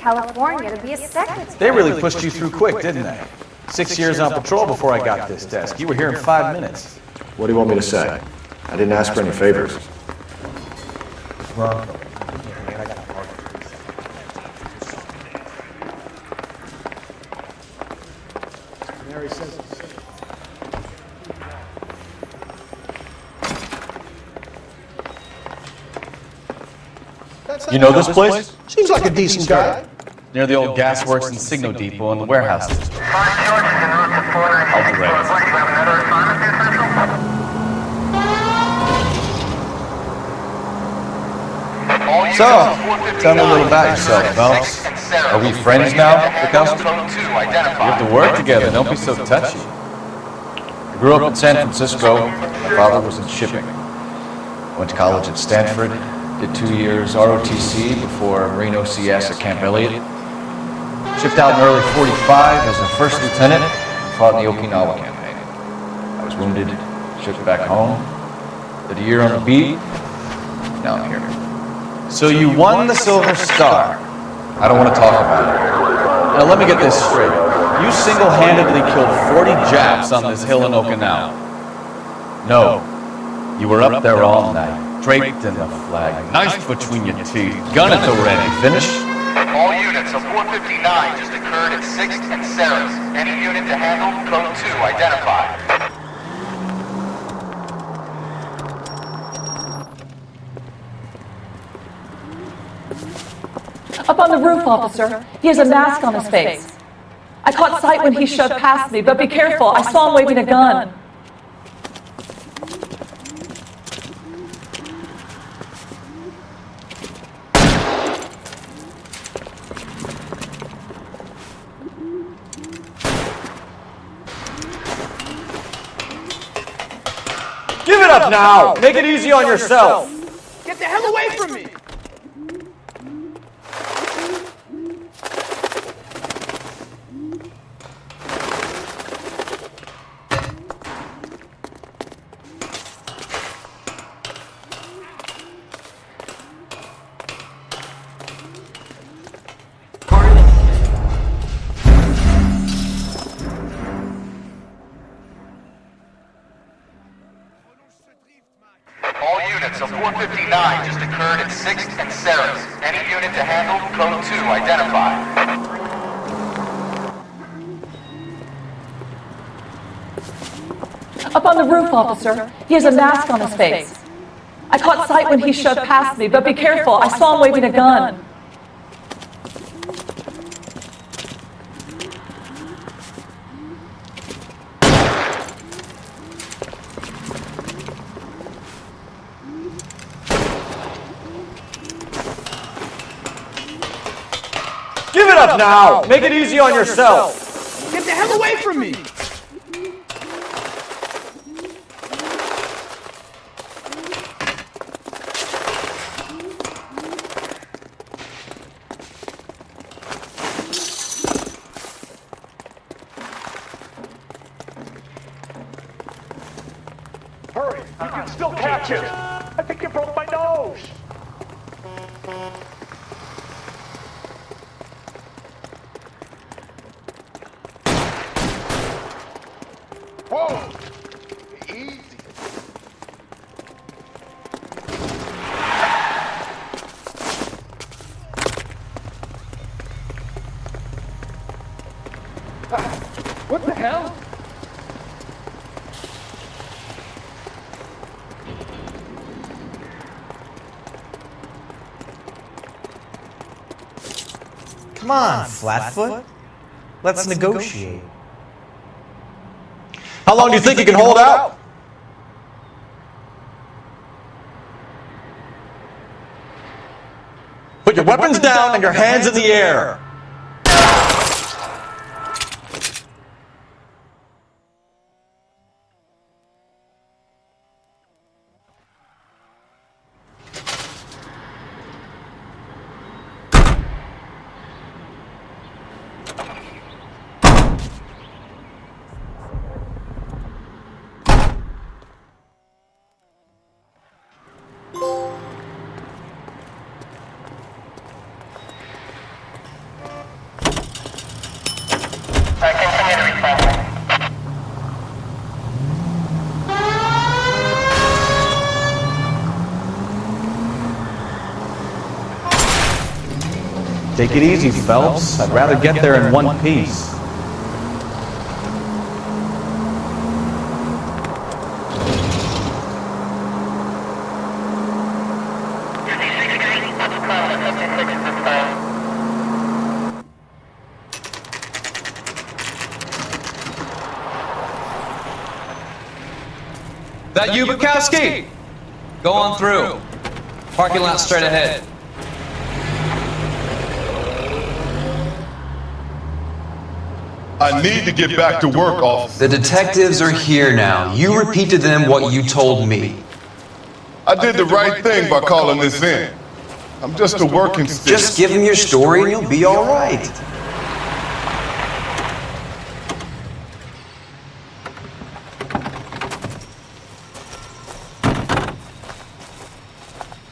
California to be a secretary. They really pushed you through quick, didn't they? 6 years on patrol before I got this desk. You were here in 5 minutes. What do you want me to say? I didn't ask for any favors. You know this place? Seems like a decent guy. Near the old gasworks and Signo Depot and the warehouse district. I'll be ready. So, tell me a little about yourself, Phelps. Are we friends now, Bukowski? We have to work together, don't be so touchy. I grew up in San Francisco. My father was in shipping. Went to college at Stanford. Did 2 years ROTC before Marine OCS at Camp Elliott. Shipped out in early '45 as a first lieutenant and fought in the Okinawa campaign. I was wounded, shipped back home, did a year on the beat, now I'm here. So you won the Silver Star. I don't want to talk about it. Now let me get this straight. You single-handedly killed 40 Japs on this hill in Okinawa. No, you were up there all night, draped in the flag, knife between your teeth, gun at the ready. Finished? All units of 459 just occurred at 6th and Sarah's. Any unit to handle, code 2, identified. Up on the roof, officer. He has a mask on his face. I caught sight when he shoved past me, but be careful. I saw him waving a gun. Give it up now! Make it easy on yourself! Get the hell away from me! All units of 459 just occurred at 6th and Sarah's. Any unit to handle, code 2, identified. Up on the roof, officer. He has a mask on his face. I caught sight when he shoved past me, but be careful. I saw him waving a gun. Give it up now! Make it easy on yourself! Get the hell away from me! Hurry! You can still catch it! I think you broke my nose! Whoa! Easy. What the hell? Come on, Flatfoot. Let's negotiate. How long do you think you can hold out? Put your weapons down and your hands in the air. Take it easy, Phelps. I'd rather get there in one piece. That you, Bukowski? Go on through. Parking lot straight ahead. I need to get back to work, officer. The detectives are here now. You repeat to them what you told me. I did the right thing by calling this in. I'm just a working stick. Just give them your story and you'll be all right.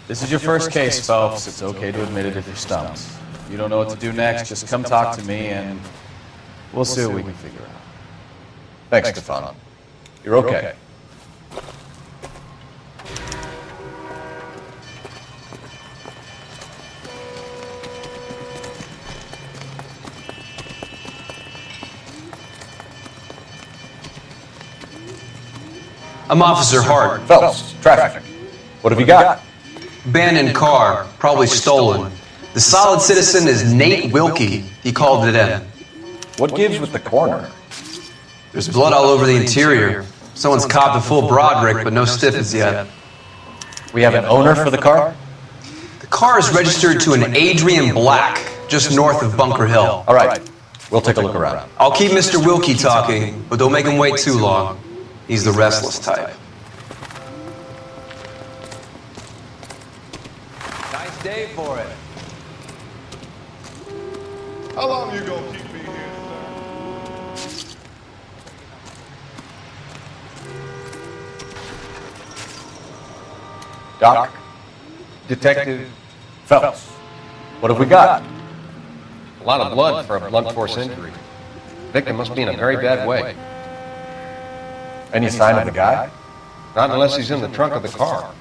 This is your first case, Phelps. It's okay to admit it if you're stumped. If you don't know what to do next, just come talk to me and we'll see what we can figure out. Thanks, Stefano. You're okay. I'm Officer Hart. Phelps, traffic. What have you got? Abandoned car, probably stolen. The solid citizen is Nate Wilkie. He called it in. What gives with the coroner? There's blood all over the interior. Someone's copped a full Broderick, but no stiffs yet. We have an owner for the car? The car is registered to an Adrian Black, just north of Bunker Hill. All right, we'll take a look around. I'll keep Mr. Wilkie talking, but don't make him wait too long. He's the restless type. Nice day for it. How long you gonna keep me here, sir? Doc, Detective Phelps, what have we got? A lot of blood for a blunt force injury. Victim must be in a very bad way. Any sign of the guy? Not unless he's in the trunk of the car.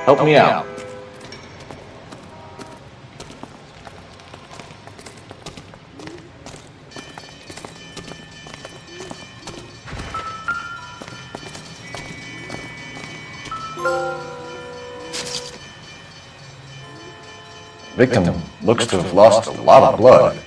Help me out. Victim looks to have lost a lot of blood.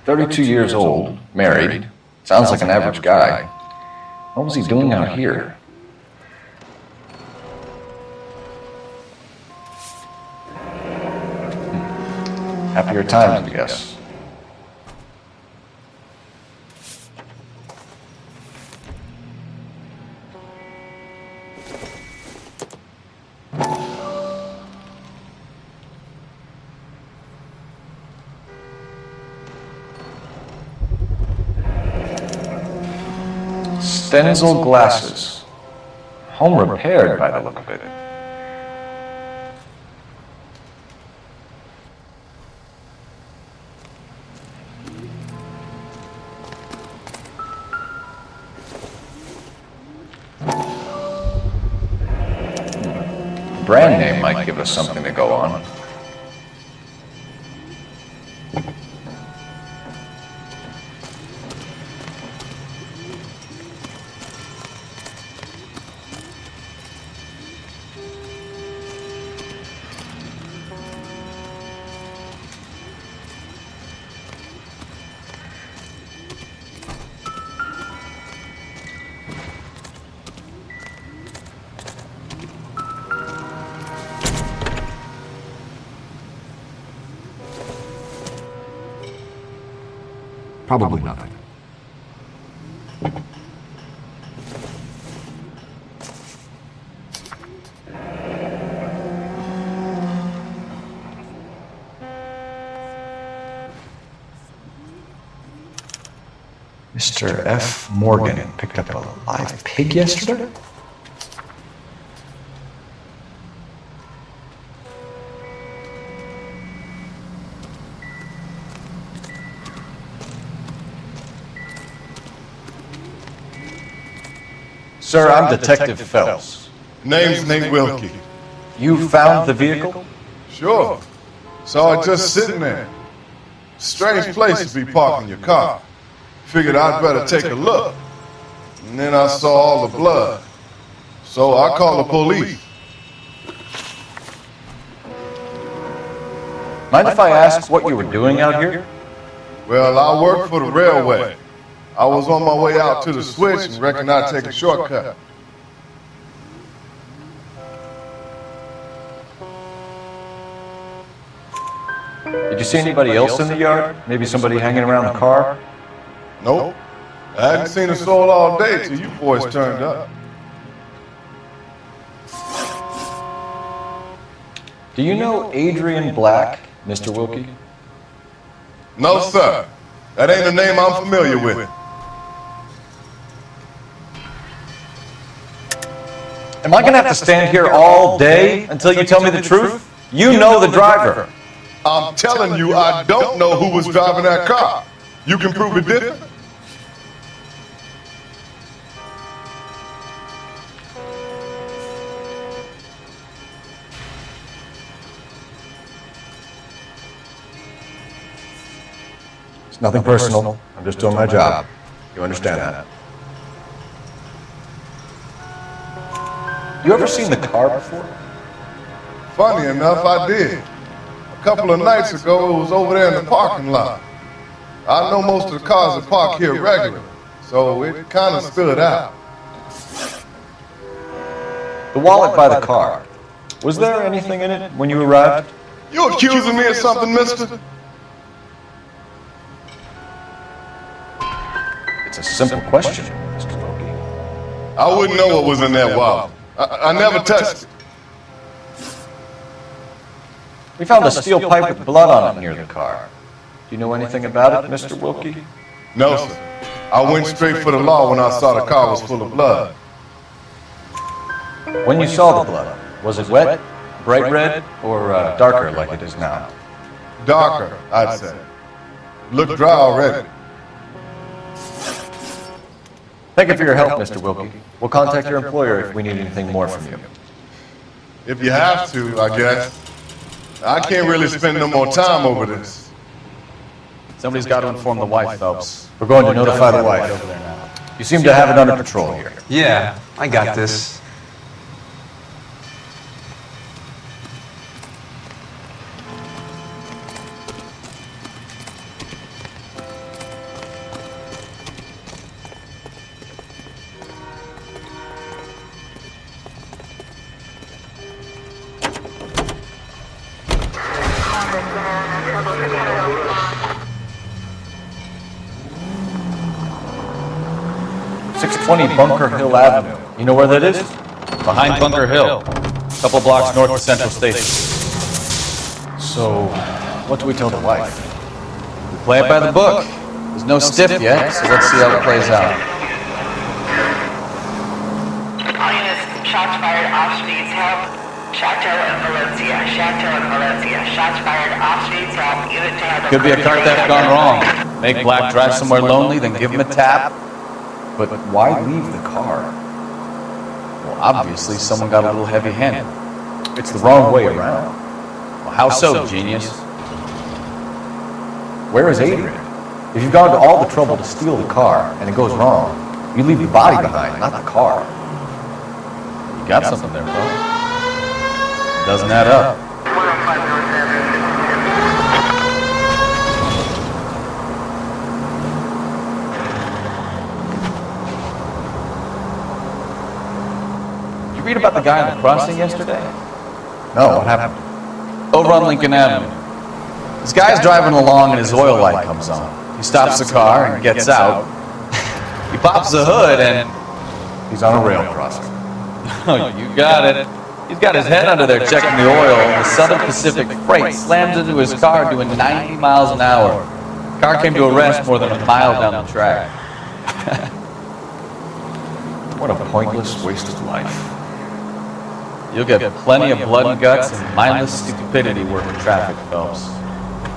"32 years old, married, sounds like an average guy. What was he doing out here?" Happier times, I guess. Stenzel glasses. Home repaired by the look of it. Brand name might give us something to go on. Probably nothing. Mr. F. Morgan picked up a live pig yesterday? Sir, I'm Detective Phelps. Name's Nate Wilkie. You found the vehicle? Sure. Saw it just sitting there. Strange place to be parking your car. Figured I'd better take a look. And then I saw all the blood. So I called the police. Mind if I ask what you were doing out here? Well, I work for the railway. I was on my way out to the switch and reckoned I'd take a shortcut. Did you see anybody else in the yard? Maybe somebody hanging around the car? Nope. I hadn't seen a soul all day till you boys turned up. Do you know Adrian Black, Mr. Wilkie? No, sir. That ain't a name I'm familiar with. Am I gonna have to stand here all day until you tell me the truth? You know the driver. I'm telling you, I don't know who was driving that car. You can prove it different? It's nothing personal. I'm just doing my job. You understand that? You ever seen the car before? Funny enough, I did. A couple of nights ago, it was over there in the parking lot. I know most of the cars that park here regularly, so it kind of stood out. The wallet by the car. Was there anything in it when you arrived? You accusing me of something, mister? It's a simple question, Mr. Wilkie. I wouldn't know what was in that wallet. I never touched it. We found a steel pipe with blood on it near the car. Do you know anything about it, Mr. Wilkie? No, sir. I went straight for the law when I saw the car was full of blood. When you saw the blood, was it wet, bright red, or darker like it is now? Darker, I'd say. Looked dry already. Thank you for your help, Mr. Wilkie. We'll contact your employer if we need anything more from you. If you have to, I guess. I can't really spend no more time over this. Somebody's got to inform the wife, Phelps. We're going to notify the wife. You seem to have it under control here. Yeah, I got this. Bunker Hill Avenue. You know where that is? Behind Bunker Hill. A couple blocks north of Central Station. So, what do we tell the wife? We play it by the book. There's no stiff yet, so let's see how it plays out. All units, shots fired off streets, help. Chateau and Valencia, Chateau and Valencia. Shots fired off streets, help. Unit to have Could be a car theft gone wrong. Make Black drive somewhere lonely, then give him a tap. But why leave the car? Well, obviously someone got a little heavy-handed. It's the wrong way around. Well, how so, genius? Where is Adrian? If you've gone to all the trouble to steal the car and it goes wrong, you leave the body behind, not the car. You got something there, bro. Doesn't add up. Read about the guy on the crossing yesterday? No, what happened? Over on Lincoln Avenue. This guy's driving along and his oil light comes on. He stops the car and gets out. He pops the hood and... He's on a rail crossing. Oh, you got it. He's got his head under there checking the oil, and the Southern Pacific Freight slams into his car doing 90 miles an hour. The car came to a rest more than a mile down the track. What a pointless waste of life. You'll get plenty of blood and guts and mindless stupidity working traffic, Phelps.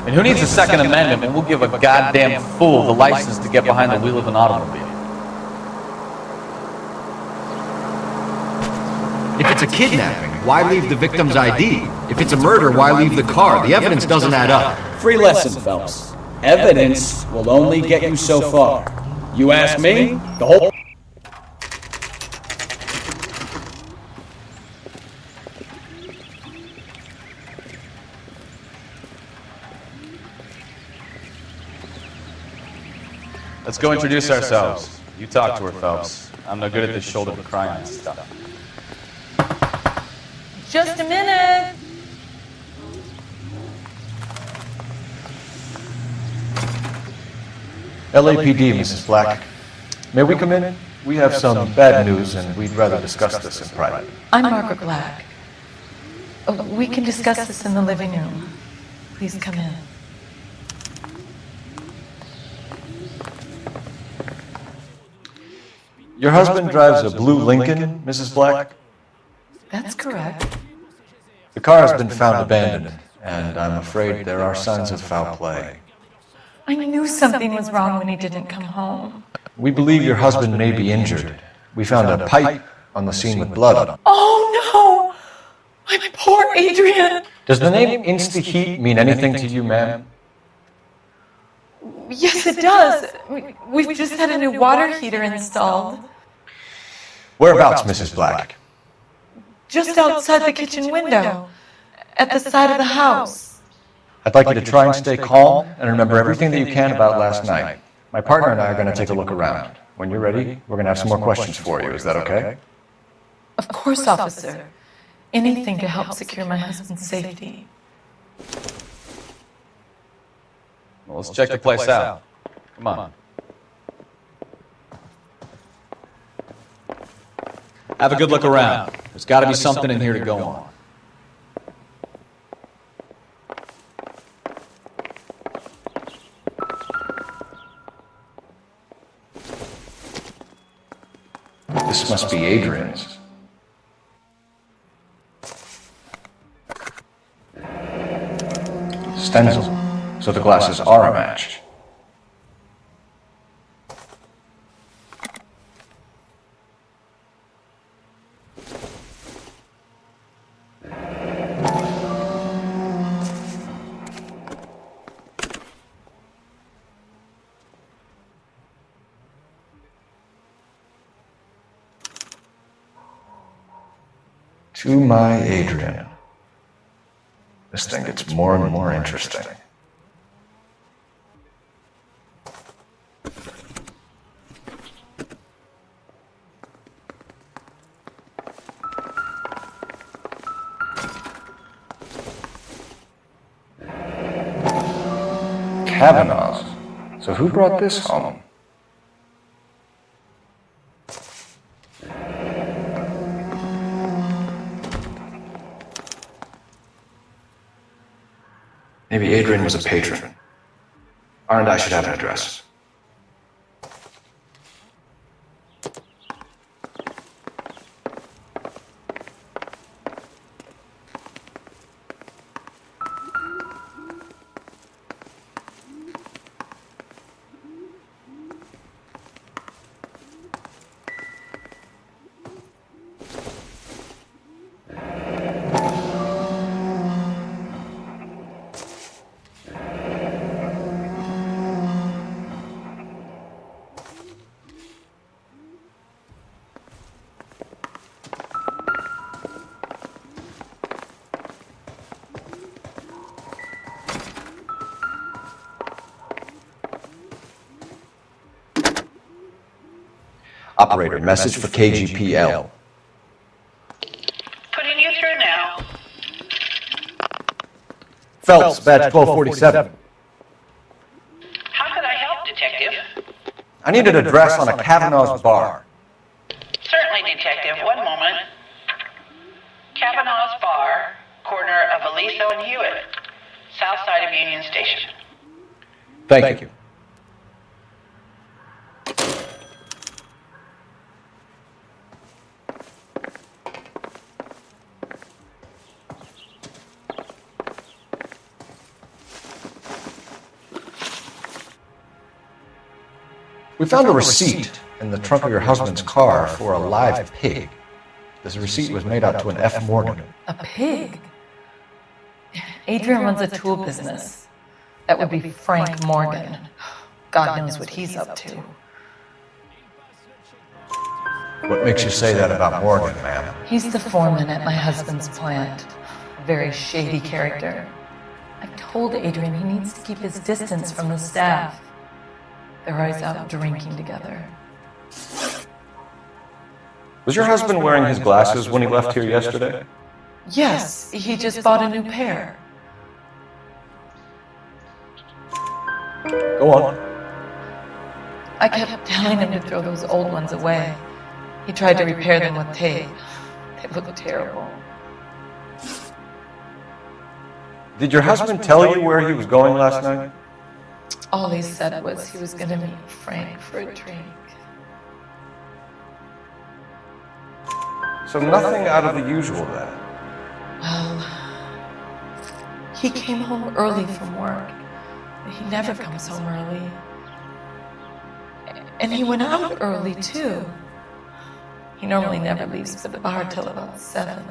And who needs a Second Amendment when we'll give a goddamn fool the license to get behind the wheel of an automobile? If it's a kidnapping, why leave the victim's ID? If it's a murder, why leave the car? The evidence doesn't add up. Free lesson, Phelps. Evidence will only get you so far. You ask me, the whole... Let's go introduce ourselves. You talk to her, Phelps. I'm no good at this shoulder to cry on stuff. Just a minute. LAPD, Mrs. Black. May we come in? We have some bad news and we'd rather discuss this in private. I'm Margaret Black. Oh, we can discuss this in the living room. Please come in. Your husband drives a blue Lincoln, Mrs. Black? That's correct. The car has been found abandoned, and I'm afraid there are signs of foul play. I knew something was wrong when he didn't come home. We believe your husband may be injured. We found a pipe on the scene with blood on it. Oh no! My poor Adrian! Does the name Insta-Heat mean anything to you, ma'am? Yes, it does. We've just had a new water heater installed. Whereabouts, Mrs. Black? Just outside the kitchen window, at the side of the house. I'd like you to try and stay calm and remember everything that you can about last night. My partner and I are going to take a look around. When you're ready, we're going to have some more questions for you. Is that okay? Of course, officer. Anything to help secure my husband's safety. Well, let's check the place out. Come on. Have a good look around. There's got to be something in here to go on. This must be Adrian's. Stencil, so the glasses are a match. To my Adrian. This thing gets more and more interesting. Kavanaugh's. So who brought this home? Maybe Adrian was a patron. R&I should have an address. Operator, message for KGPL. Putting you through now. Phelps, badge 1247. How could I help I need an address on a Kavanaugh's bar. Certainly, Detective. One moment. Kavanaugh's Bar, corner of Aliso and Hewitt, south side of Union Station. Thank you. We found a receipt in the trunk of your husband's car for a live pig. This receipt was made out to an F. Morgan. A pig? Adrian runs a tool business. That would be Frank Morgan. God knows what he's up to. What makes you say that about Morgan, ma'am? He's the foreman at my husband's plant. A very shady character. I've told Adrian he needs to keep his distance from the staff. They're always out drinking together. Was your husband wearing his glasses when he left here yesterday? Yes, he just bought a new pair. Go on. I kept telling him to throw those old ones away. He tried to repair them with tape. They look terrible. Did your husband tell you where he was going last night? All he said was he was going to meet Frank for a drink. So nothing out of the usual then? Well, he came home early from work. He never comes home early. And he went out early, too. He normally never leaves the bar till about 7.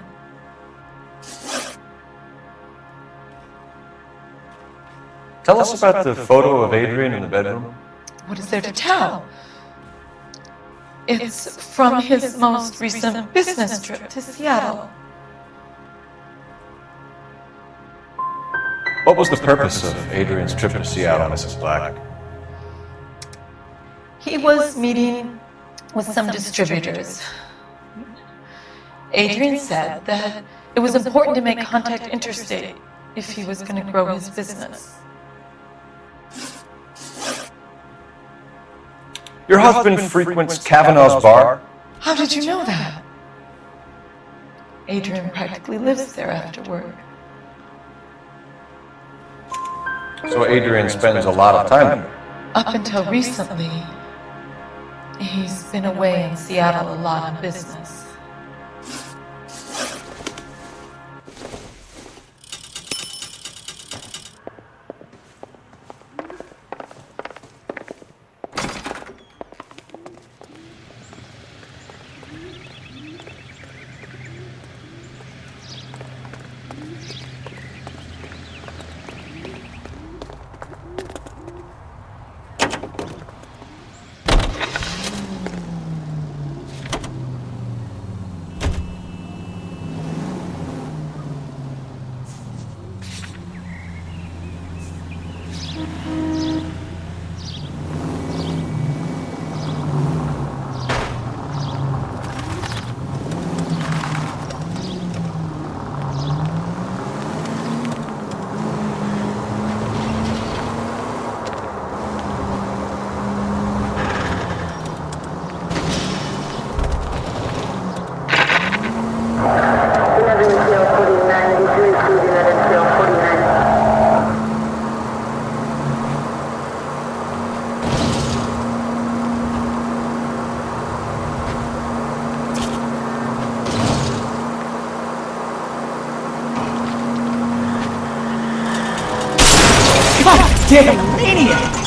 Tell us about the photo of Adrian in the bedroom. What is there to tell? It's from his most recent business trip to Seattle. What was the purpose of Adrian's trip to Seattle, Mrs. Black? He was meeting with some distributors. Adrian said that it was important to make contact interstate if he was going to grow his business. Your husband frequents Kavanaugh's bar? How did you know that? Adrian practically lives there after work. So Adrian spends a lot of time there? Up until recently, he's been away in Seattle a lot on business. Damn maniac!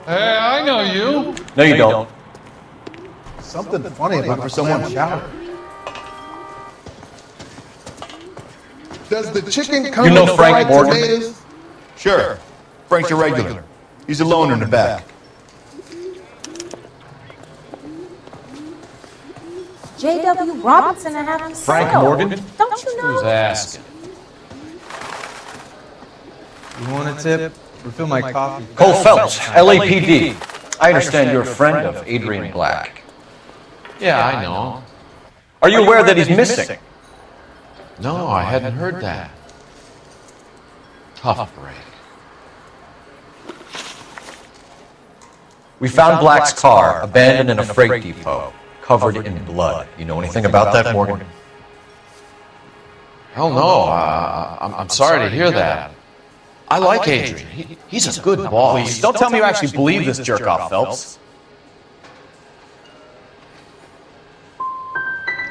Hey, I know you. No, you don't. Something funny about for someone shower. Does the chicken come You know with Frank fried Morgan? tomatoes? Sure. Frank's a regular. He's a loner in the back. J.W. Robinson to have him Frank settled. Morgan? Don't you know? Who's asking? You want a tip? Refill my coffee. Cole Phelps, LAPD. I understand you're a friend of Adrian Black. Yeah, I know. Are you aware that he's missing? No, I hadn't heard that. Tough break. We found Black's car abandoned in a freight depot, covered in blood. You know anything about that, Morgan? Hell no. I'm sorry to hear that. I like Adrian. He's a good boss. Please, don't tell me you actually believe this jerk-off, Phelps.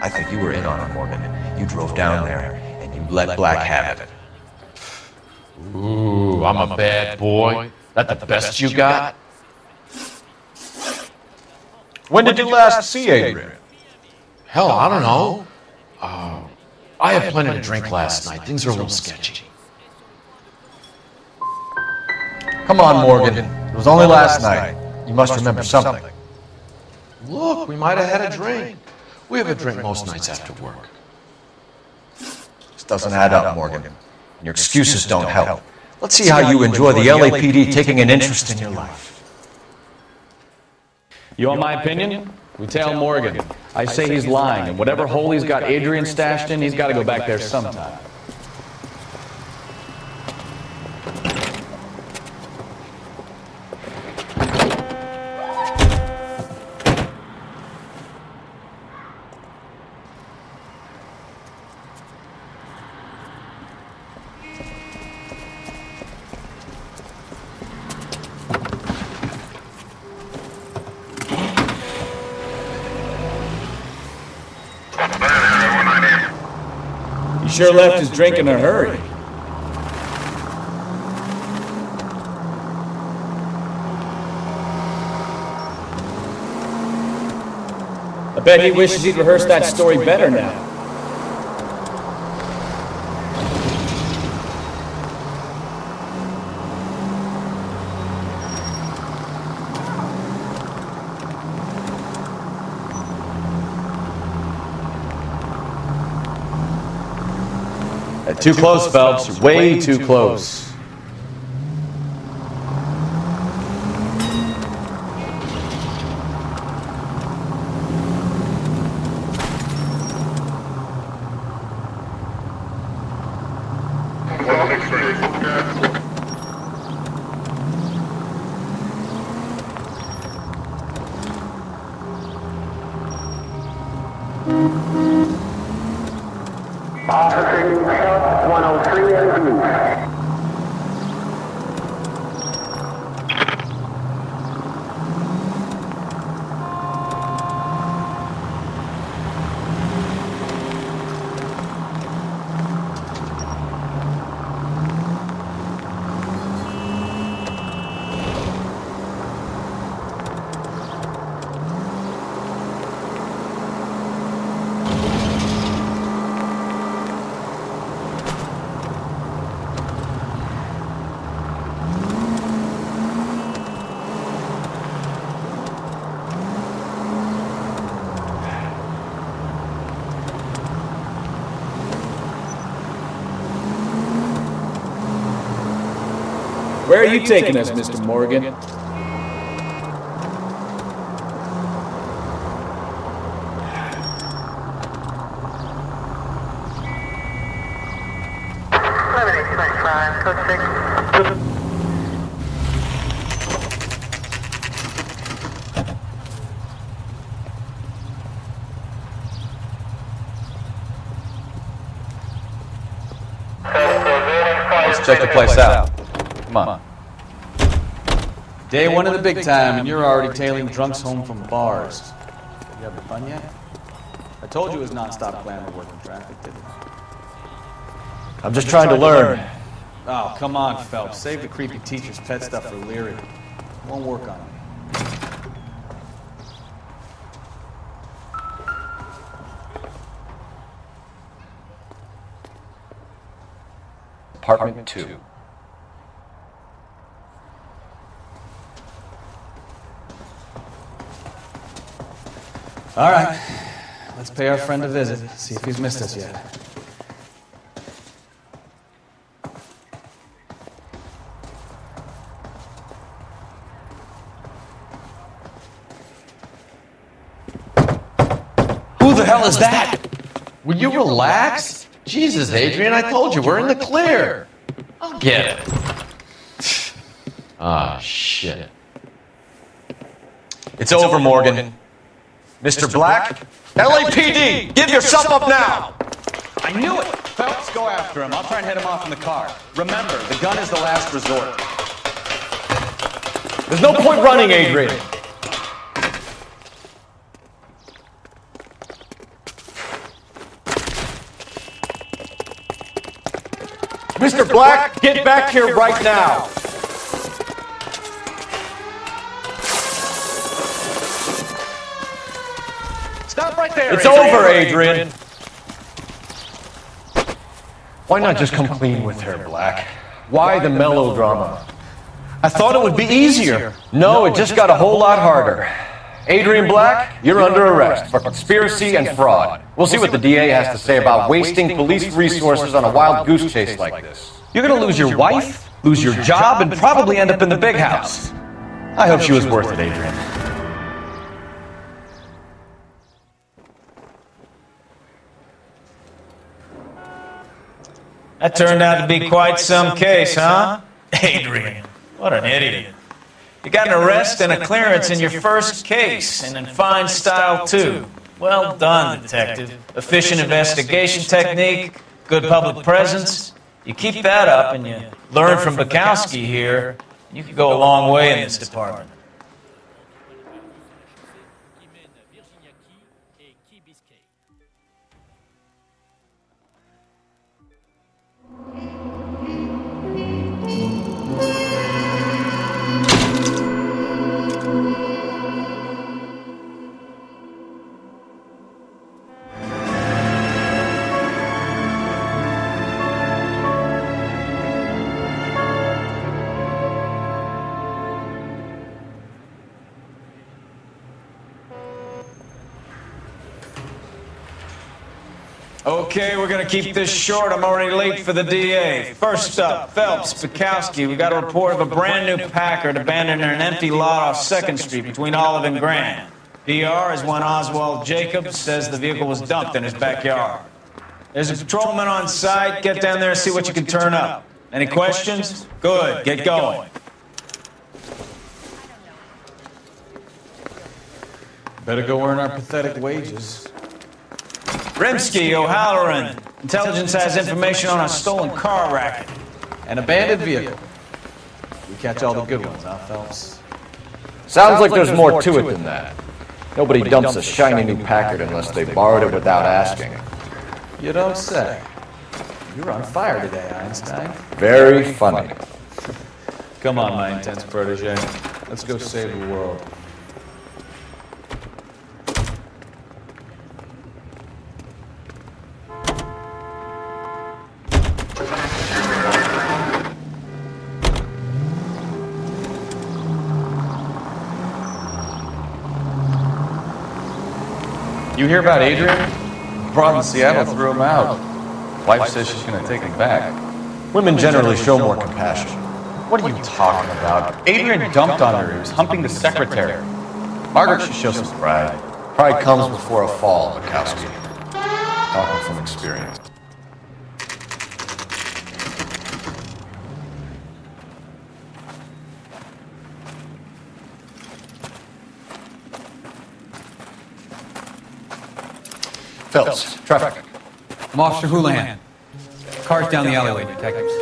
I think you were in on it, Morgan. You drove down there, and you let Black have it. Ooh, I'm a bad boy. That the best you got? When did you last see Adrian? Hell, I don't know. I had plenty to drink last night. Things are a little sketchy. Come on, Morgan. It was only last night. You must remember something. Look, we might have had a drink. We have a drink most nights after work. This doesn't add up, Morgan. Your excuses don't help. Let's see how you enjoy the LAPD taking an interest in your life. You want my opinion? We tell Morgan. I say he's lying, and whatever hole he's got Adrian stashed in, he's got to go back there sometime. He sure left his drink in a hurry. I bet he wishes he'd rehearsed that story better now. Too close, Phelps. Way too close. Where are you taking us, Mr. Morgan? Let's check the place out. Come on. Day one of the big time, and you're already tailing drunks home from bars. You having fun yet? I told you it was non-stop glamour working traffic, didn't I? I'm just trying to learn. Oh, come on, Phelps. Save the creepy teacher's pet stuff for Leary. It won't work on me. Apartment 2. All right, Let's pay our friend a visit, see if he's missed us yet. Who the hell is that? Will you relax? Jesus, Adrian, I told you, we're in the clear. I'll get it. Ah, shit. It's over, Morgan. Mr. Black? LAPD! Give yourself up now! I knew it! Phelps, go after him. I'll try and head him off in the car. Remember, the gun is the last resort. There's no point running, Adrian. Mr. Black, get back here right now! Stop right there! It's over, Adrian! Why not just come clean with her, Black? Why the melodrama? I thought it would be easier. No, it just got a whole lot harder. Adrian Black, you're under arrest for conspiracy and fraud. We'll see what the DA has to say about wasting police resources on a wild goose chase like this. You're gonna lose your wife, lose your job, and probably end up in the big house. I hope she was worth it, Adrian. That turned out to be quite some case, huh? Adrian, what an idiot. You got an arrest and a clearance in your first case, and in fine style, too. Well done, detective. Efficient investigation technique, good public presence. You keep that up and you learn from Bukowski here, you could go a long way in this department. Okay, we're gonna keep this short. I'm already late for the DA. First up, Phelps, Bukowski. We got a report of a brand new Packard abandoned in an empty lot off 2nd Street between Olive and Grand. PR is one Oswald Jacobs says the vehicle was dumped in his backyard. There's a patrolman on site. Get down there and see what you can turn up. Any questions? Good, get going. Better go earn our pathetic wages. Rimsky, O'Halloran. Intelligence has information on a stolen car racket. An abandoned vehicle. We catch all the good ones, huh, Phelps? Sounds like there's more to it than that. Nobody dumps a shiny new Packard unless they borrowed it without asking. You don't say. You're on fire today, Einstein. Very funny. Come on, my intense protege. Let's go save the world. You hear about Adrian? Brought in Seattle threw him out. Wife says she's gonna take him back. Women generally show more compassion. What are you talking about? Adrian dumped on her. He was humping the secretary. Margaret should show some pride. Pride comes before a fall, Bukowski. Talking from experience. Phelps, traffic. I'm Officer Houlihan. Car's down the alleyway, detectives.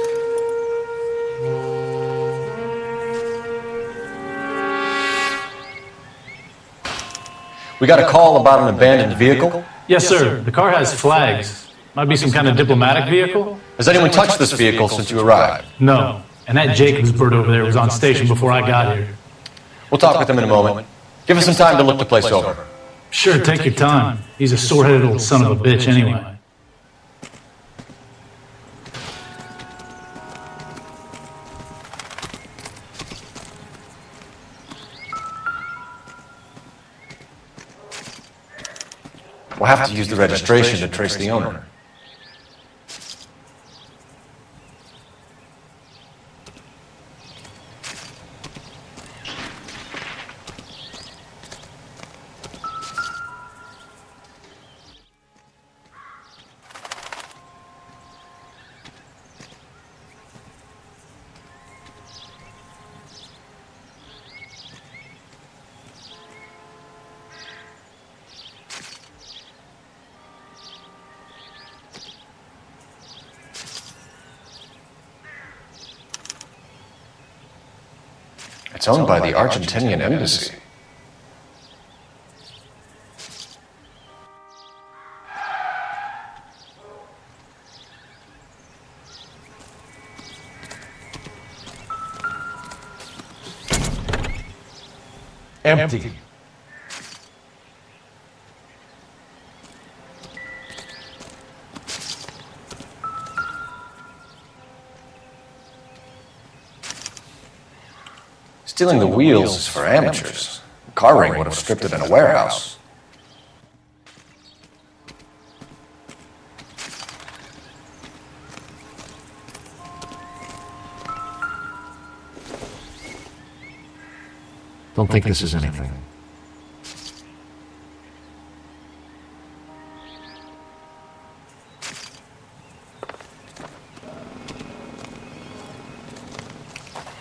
We got a call about an abandoned vehicle? Yes, sir. The car has flags. Might be some kind of diplomatic vehicle. Has anyone touched this vehicle since you arrived? No. And that Jacobs bird over there was on station before I got here. We'll talk with him in a moment. Give us some time to look the place over. Sure, take your time. He's a sore-headed old son of a bitch anyway. We'll have to use the registration to trace the owner. It's owned by the Argentinian embassy. Empty. Stealing the wheels is for amateurs. A car ring would have stripped it in a warehouse. Don't think this is anything.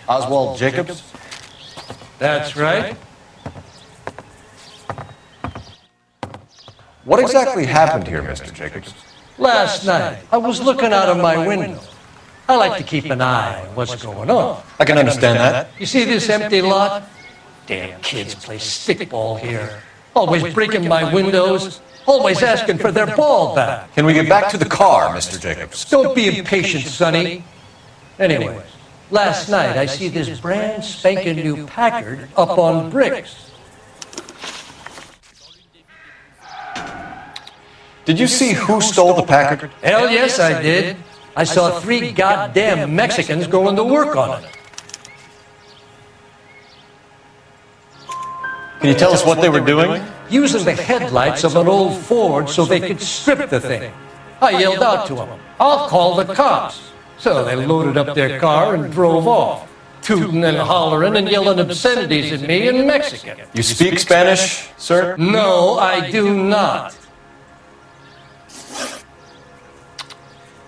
Oswald Jacobs? That's right. What exactly happened here, Mr. Jacobs? Last night, I was looking out of my window. I like to keep an eye on what's going on. I can understand that. You see this empty lot? Damn kids play stickball here. Always breaking my windows. Always asking for their ball back. Can we get back to the car, Mr. Jacobs? Don't be impatient, Sonny. Anyways, last night I see this brand spanking new Packard up on bricks. Did you see who stole the Packard? Hell yes, I did. I saw 3 goddamn Mexicans going to work on it. Can you tell us what they were doing? Using the headlights of an old Ford so they could strip the thing. I yelled out to them, "I'll call the cops." So they loaded up their car and drove off, tooting and hollering and yelling obscenities at me in Mexican. You speak Spanish, sir? No, I do not.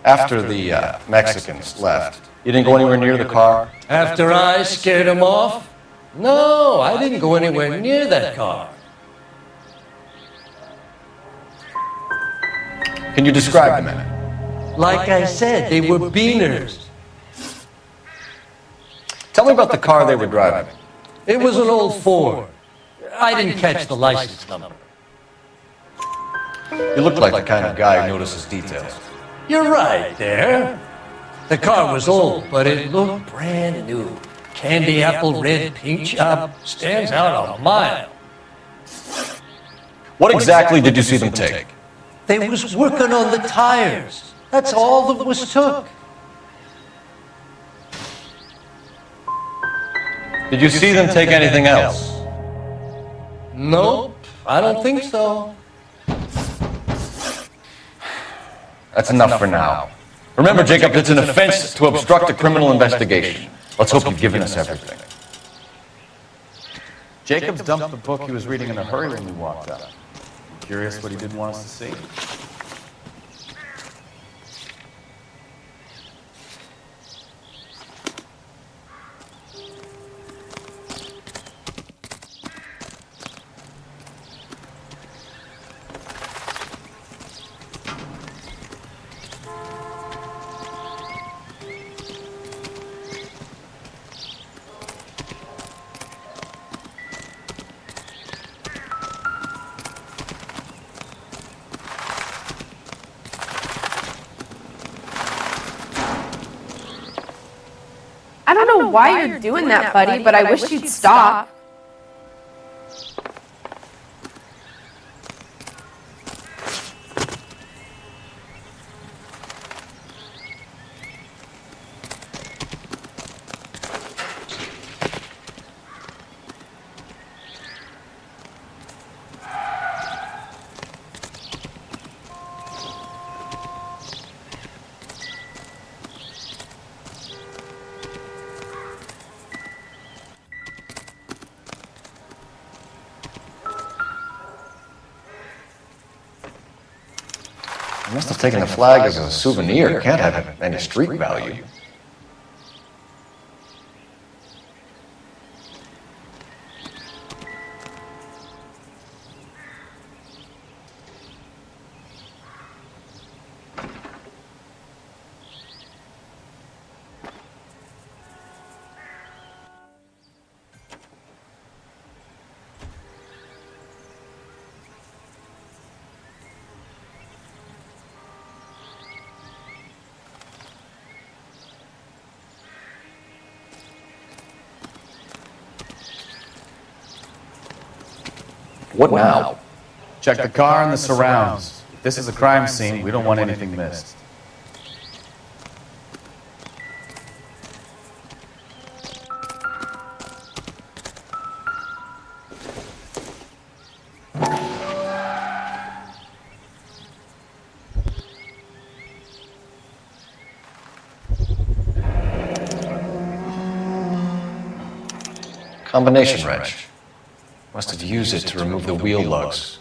After the Mexicans left, you didn't go anywhere near the car? After I scared them off? No, I didn't go anywhere near that car. Can you describe the men? Like I said, they were beaners. Tell me about the car they were driving. It was an old Ford. I didn't catch the license number. You look like the kind of guy who notices details. You're right there. The car was old, but it looked brand new. Candy apple red paint job stands out a mile. What exactly did you see them take? They was working on the tires. That's all that was took. Did you see them take anything else? Nope, I don't think so. That's enough for now. Remember, Jacob, it's an offense to obstruct a criminal investigation. Let's hope you've given us everything. Jacobs dumped the book he was reading in a hurry when we walked out. Curious what he didn't want us to see. I don't know why you're doing that, buddy, but I wish you'd stop. He must have taken the flag as a souvenir. It can't have any street value. What now? Check the car and the surrounds. If this is a crime scene, we don't want anything missed. Combination wrench. Must have used it to remove the wheel lugs.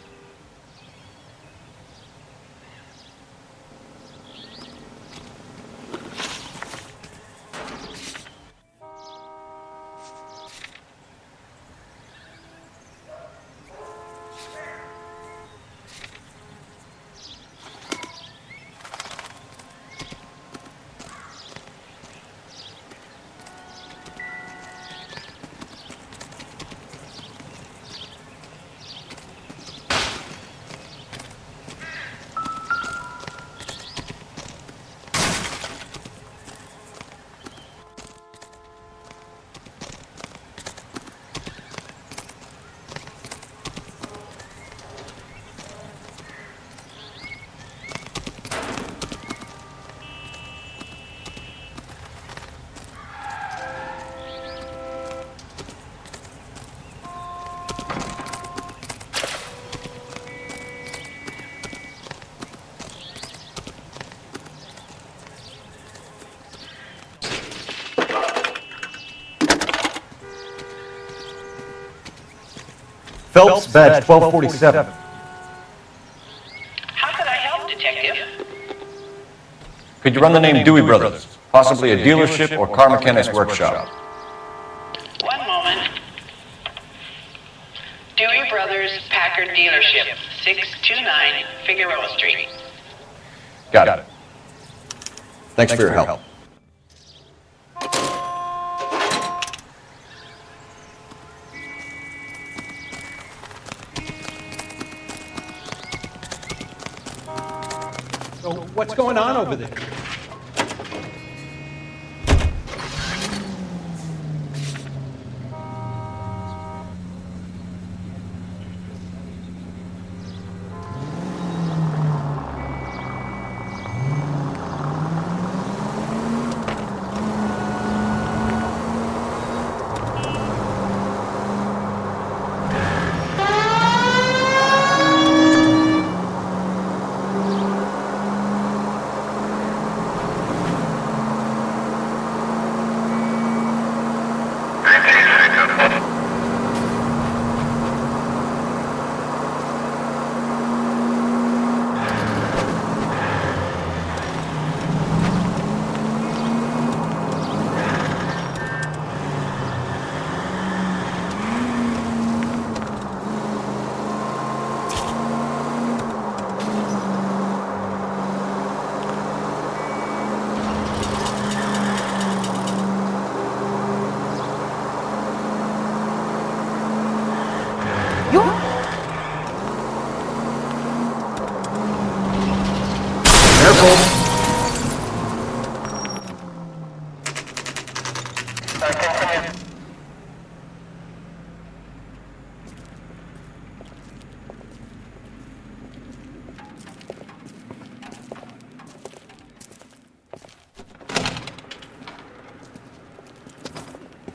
Phelps, badge 1247. How could I help, Detective? Could you run the name Dewey Brothers? Possibly a dealership or car mechanic's workshop. One moment. Dewey Brothers Packard Dealership, 629 Figueroa Street. Got it. Thanks for your help. So what's going on over there?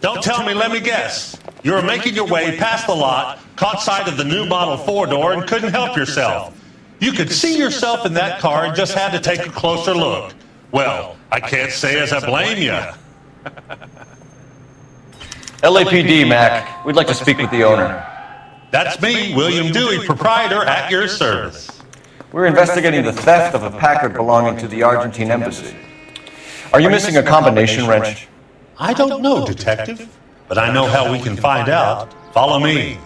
Don't tell me, let me guess. You were making your way past the lot, caught sight of the new model 4-door and couldn't help yourself. You could see yourself in that car and just had to take a closer look. Well, I can't say as I blame you. LAPD, Mac. We'd like to speak with the owner. That's me, William Dewey, proprietor, at your service. We're investigating the theft of a Packard belonging to the Argentine embassy. Are you missing a combination wrench? I don't know, Detective, but I know how we can find out. Follow me.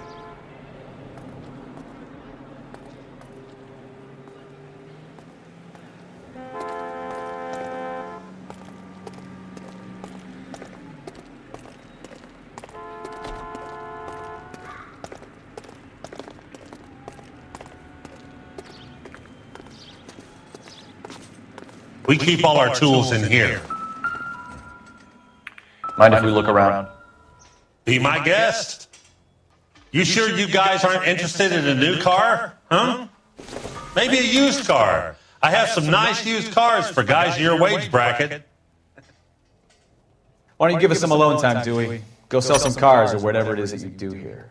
We keep all our tools in here. Mind if we look around? Be my guest. You sure you guys aren't interested in a new car? Huh? Maybe a used car. I have some nice used cars for guys in your wage bracket. Why don't you give us some alone time, Dewey? Go sell some cars or whatever it is that you do here.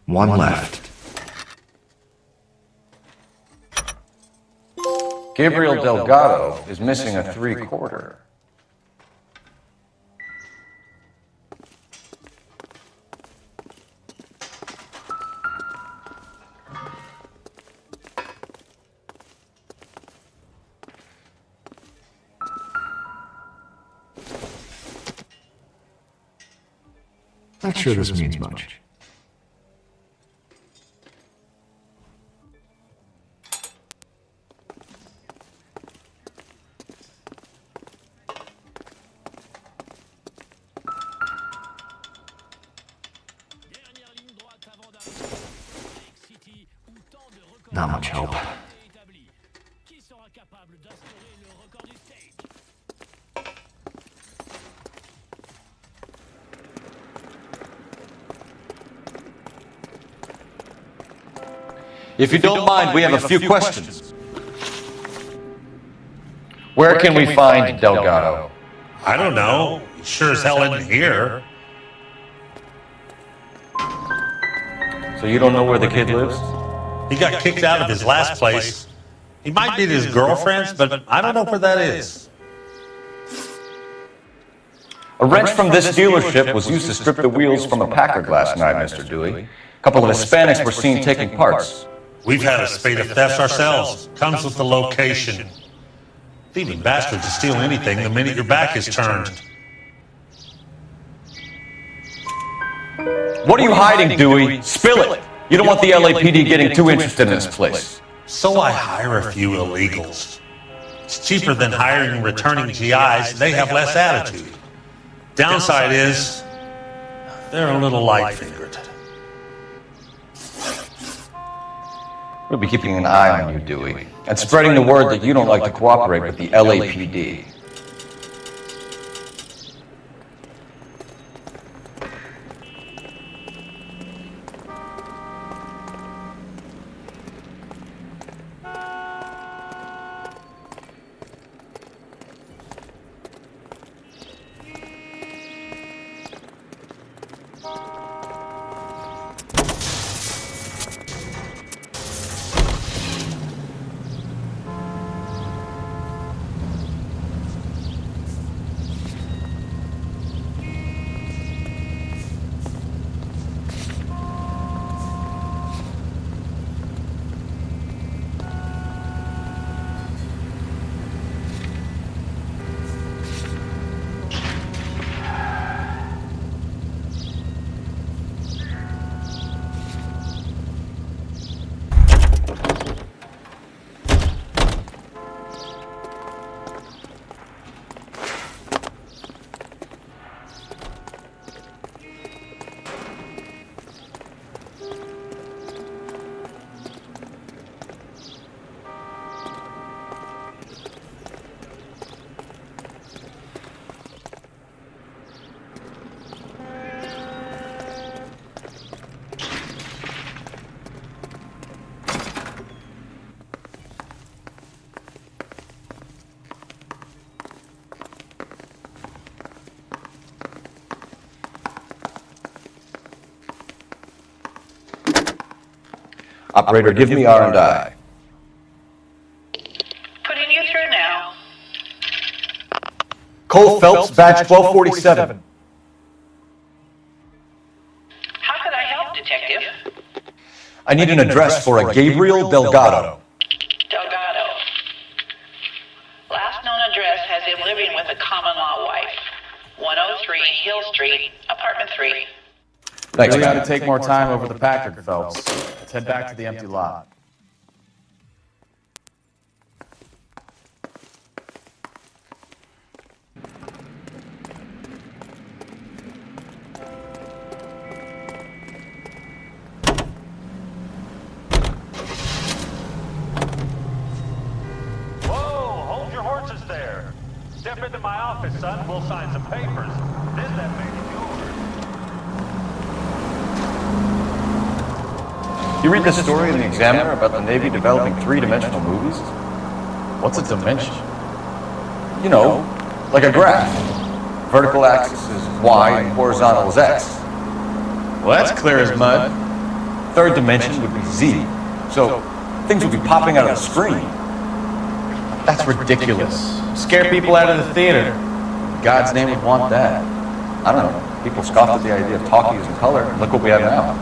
One left. Gabriel Delgado is missing a 3/4. Not sure this means much. Not much help. If you don't mind, we have a few questions. Where can we find Delgado? I don't know. He sure as hell isn't here. So you don't know where the kid lives? He got kicked out of his last place. He might be at his girlfriend's, but I don't know where that is. A wrench from this dealership was used to strip the wheels from a Packard last night, Mr. Dewey. A couple of Hispanics were seen taking parts. We've had a spate of thefts ourselves. Comes with the location. Thieving bastards will steal anything the minute your back is turned. What are you hiding, Dewey? Spill it! You don't want the LAPD getting too interested in this place. So I hire a few illegals. It's cheaper than hiring returning GIs. They have less attitude. Downside is, they're a little light-fingered. We'll be keeping an eye on you, Dewey, and spreading the word that you don't like to cooperate with the LAPD. Operator, give me R&I. Putting you through now. Cole Phelps, badge 1247. How could I help, Detective? I need an address for a Gabriel Delgado. Delgado. Last known address has him living with a common-law wife. 103 Hill Street, apartment 3. Thanks, We man. gotta take more time over the Packard, Phelps. Let's head back to the empty lot. Whoa, hold your horses there. Step into my office, son. We'll sign some papers. Then that baby's yours. You read the story in the Examiner about the Navy developing three-dimensional movies? What's a dimension? You know, like a graph. Vertical axis is Y and horizontal is X. Well, that's clear as mud. Third dimension would be Z. So things would be popping out of the screen. That's ridiculous. Scare people out of the theater. God's name would want that. I don't know. People scoffed at the idea of talkies in color, and look what we have now.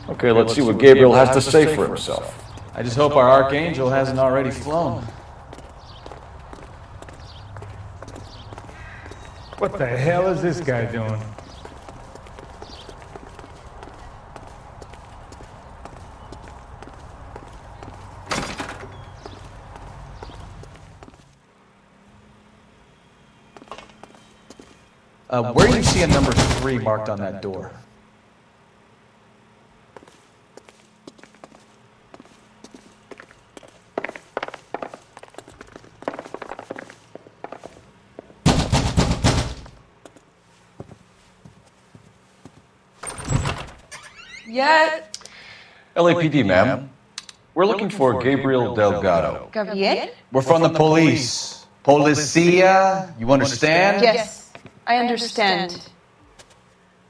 Okay, let's see what Gabriel has to say for himself. I just hope our Archangel hasn't already flown. What the hell is this guy doing? Where do you see a number 3 marked on that door? Yeah. LAPD, ma'am. We're looking for Gabriel Delgado. Gabriel? We're from the police. Policia, you understand? Yes, I understand.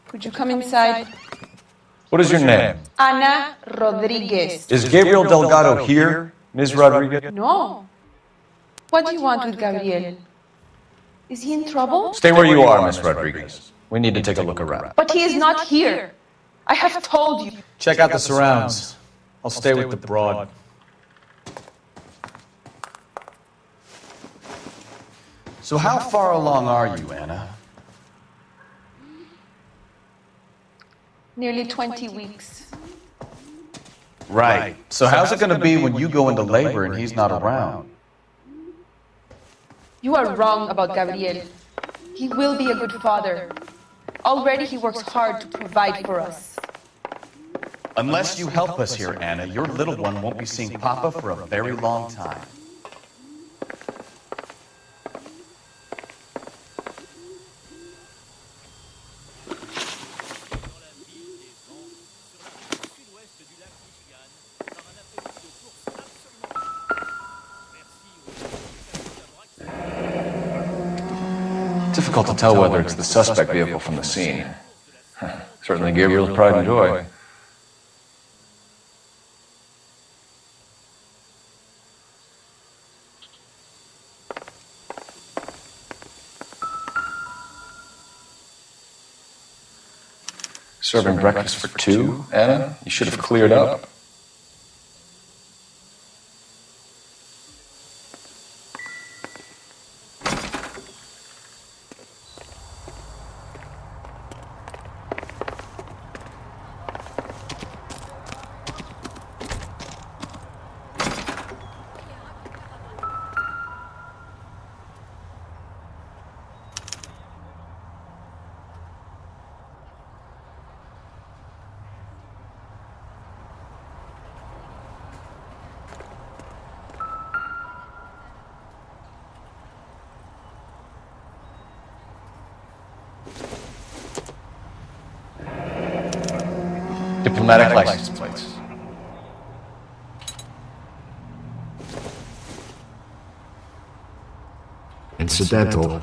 Could you come inside? What is your name? Ana Rodriguez. Is Gabriel Delgado here, Ms. Rodriguez? No. What do you want with Gabriel? Is he in trouble? Stay where you are, Ms. Rodriguez. We need to take a look around. But he is not here. I have told you. Check out the surrounds. I'll stay with the broad. So how far along are you, Anna? Nearly 20 weeks. Right. So how's it going to be when you go into labor and he's not around? You are wrong about Gabriel. He will be a good father. Already he works hard to provide for us. Unless you help us here, Anna, your little one won't be seeing Papa for a very long time. Difficult to tell whether it's the suspect vehicle from the scene. Certainly Gabriel's pride and joy. Serving breakfast for two, Anna? You should have cleared up. Diplomatic license plates. Incidental.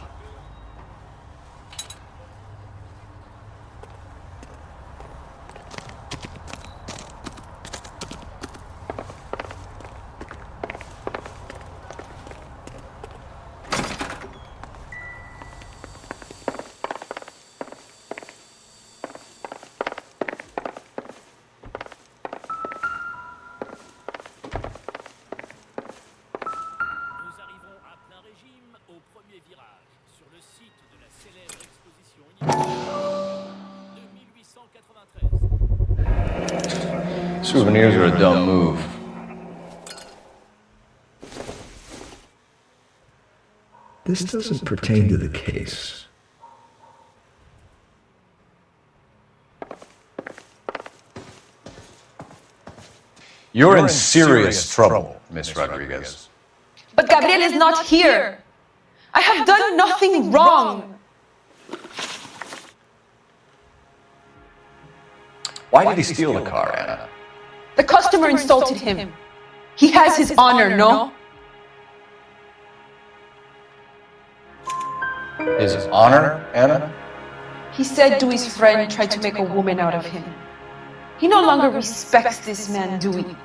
Souvenirs are a dumb move. This doesn't pertain to the case. You're in serious trouble, Miss Rodriguez. But Gabriel is not here. I have done nothing wrong. Why did he steal the car, Anna? The customer insulted him. He has his honor, no? His honor, Anna? He said Dewey's friend tried to make a woman out of him. He no longer respects this man, Dewey.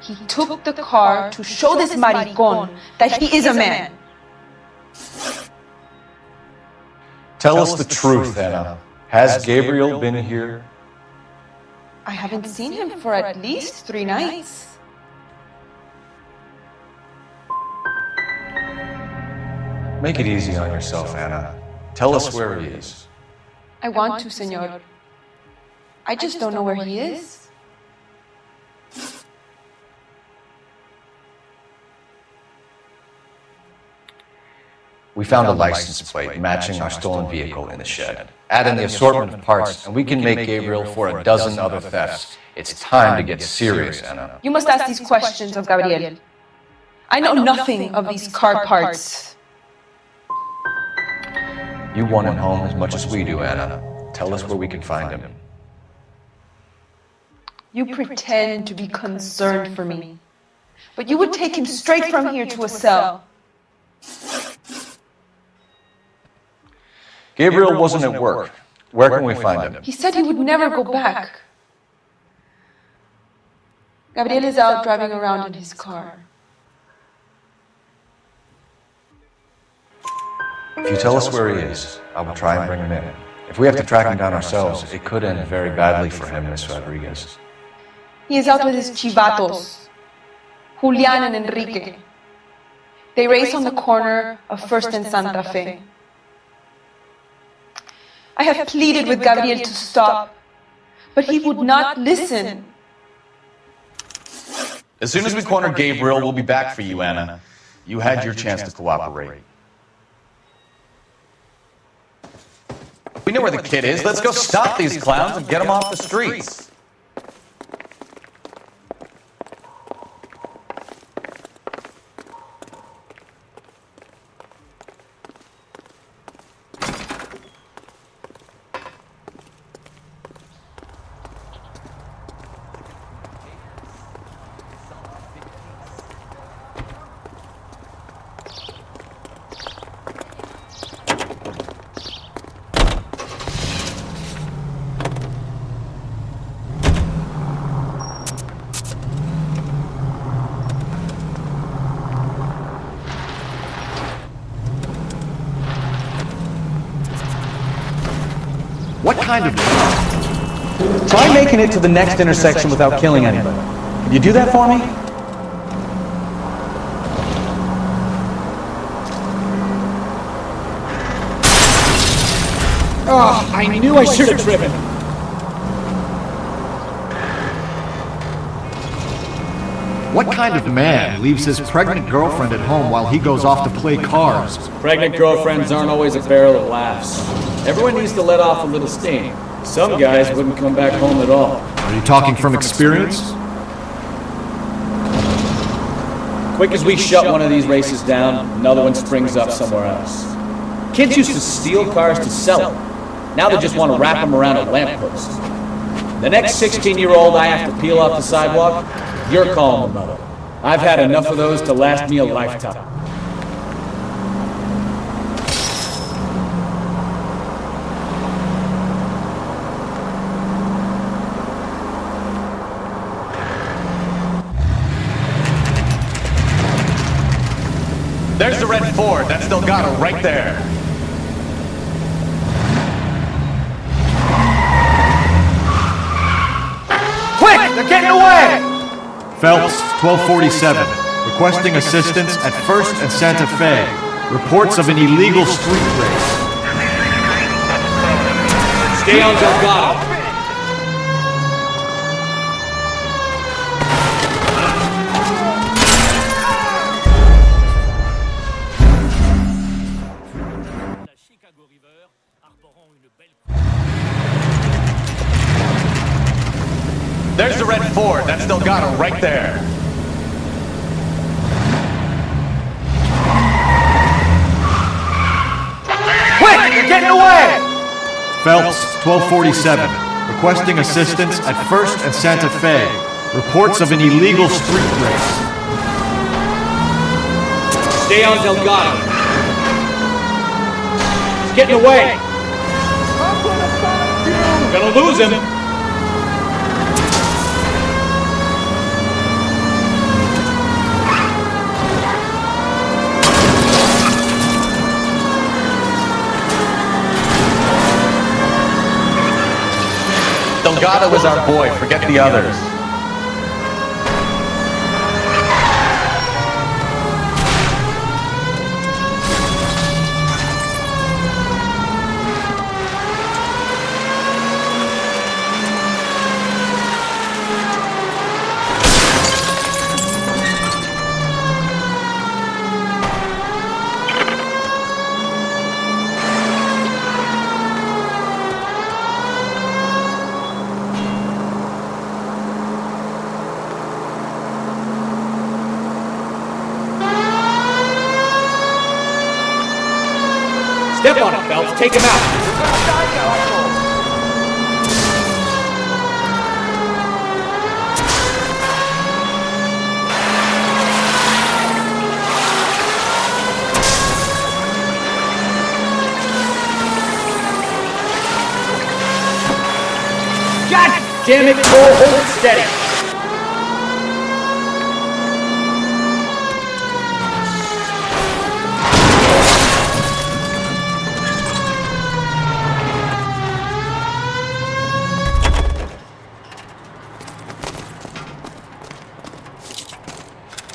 He took the car to show this maricón that he is a man. Tell us the truth, Anna. Has Gabriel been here? I haven't seen him for at least 3 nights. Make it easy on yourself, Anna. Tell us where he is. I want to, senor. I just don't know where he is. We found a license plate matching our stolen vehicle in the shed. Add in the assortment of parts, and we can make Gabriel for a dozen other thefts. It's time to get serious, Anna. You must ask these questions of Gabriel. I know nothing of these car parts. You want him home as much as we do, Anna. Tell us where we can find him. You pretend to be concerned for me, but you would take him straight from here to a cell. Gabriel wasn't at work. Where can we find him? He said he would never go back. Gabriel is out driving around in his car. If you tell us where he is, I will try and bring him in. If we have to track him down ourselves, it could end very badly for him, Miss Rodriguez. He is out with his chivatos, Julian and Enrique. They race on the corner of First and Santa Fe. I have pleaded with Gabriel to stop, but he would not listen. As soon as we corner Gabriel, we'll be back for you, Anna. You had your chance to cooperate. We know where the kid is. Let's go stop these clowns and get them off the streets. What kind of... Try making it to the next intersection without killing anybody. Can you do that for me? Oh, I knew I should have driven. What kind of man leaves his pregnant girlfriend at home while he goes off to play cards? Pregnant girlfriends aren't always a barrel of laughs. Everyone needs to let off a little steam. Some guys wouldn't come back home at all. Are you talking from experience? Quick as we shut one of these races down, another one springs up somewhere else. Kids used to steal cars to sell them. Now they just want to wrap them around a lamppost. The next 16-year-old I have to peel off the sidewalk, you're calling the mother. I've had enough of those to last me a lifetime. There's the red Ford. That's Delgado right there. Quick! They're getting away! Phelps, 1247. Requesting assistance at 1st and Santa Fe. Reports of an illegal street race. Stay on Delgado. There's the red Ford. That's Delgado right there. Quick! They're getting away! Phelps, 1247. Requesting assistance at 1st and Santa Fe. Reports of an illegal street race. Stay on Delgado. He's getting away. We're gonna lose him. Delgado is our boy. Forget the others. Step on it, Phelps. Take him out. God damn it, Cole. Hold it steady.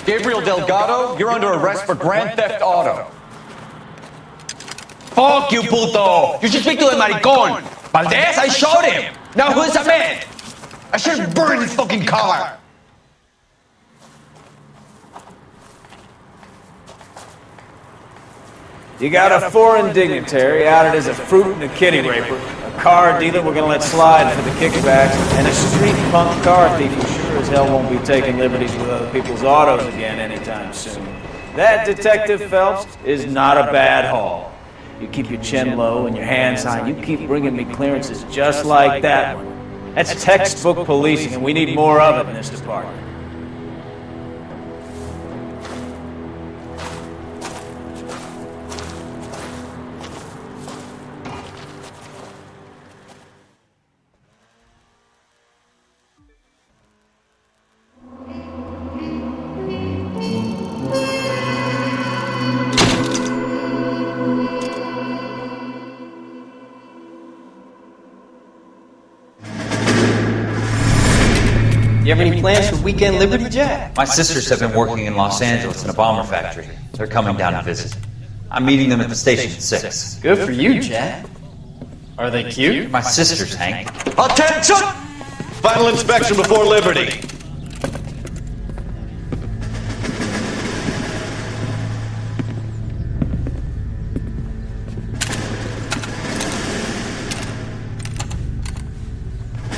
Gabriel Delgado, you're under arrest for Grand Theft Auto. Fuck you, puto! You should speak to the maricón! Valdez, I shot him! Now who's a man? I should have burned his fucking car! You got a foreign dignitary outed as a fruit and a kitty raper, a car dealer we're gonna let slide for the kickbacks, and a street punk car thief who sure as hell won't be taking liberties with other people's autos again anytime soon. That, Detective Phelps, is not a bad haul. You keep your chin low and your hands high, you keep bringing me clearances just like that one. That's textbook policing, and we need more of it in this department. You have any plans for weekend Liberty, Jack? My sisters have been working in Los Angeles in a bomber factory. They're coming down to visit. I'm meeting them at the station at 6. Good for you, Jack. Are they cute? My sisters, Hank. Attention! Final inspection before Liberty.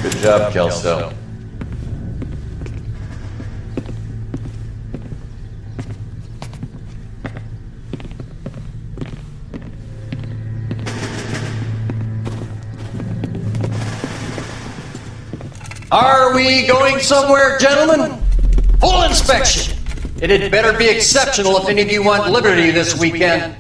Good job, Kelso. Are we going somewhere, gentlemen? Full inspection. It had better be exceptional if any of you want liberty this weekend.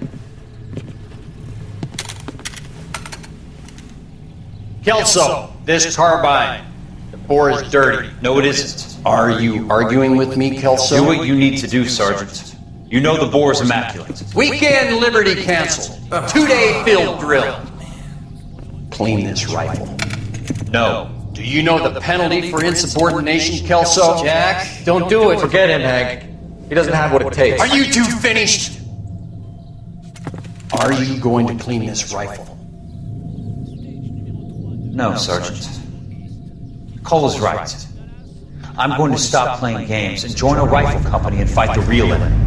Kelso, this carbine. The bore is dirty. No, it isn't. Are you arguing with me, Kelso? Do what you need to do, Sergeant. You know the bore is immaculate. Weekend liberty canceled. 2-day field drill. Clean this rifle. No. Do you know the penalty for insubordination, Kelso? Jack, don't do it. Forget him, Hank. He doesn't have what it takes. Are you two finished? Are you going to clean this rifle? No, Sergeant. Cole is right. I'm going to stop playing games and join a rifle company and fight the real enemy.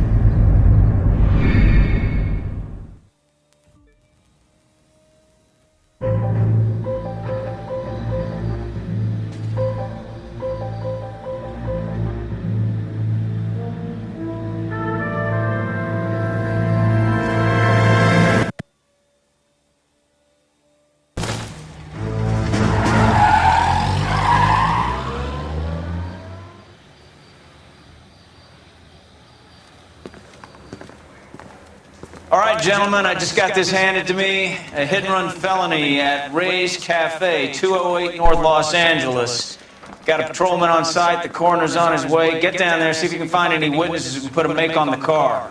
All right, gentlemen, I just got this handed to me. A hit-and-run felony at Ray's Cafe, 208 North Los Angeles. Got a patrolman on site. The coroner's on his way. Get down there, see if you can find any witnesses who can put a make on the car.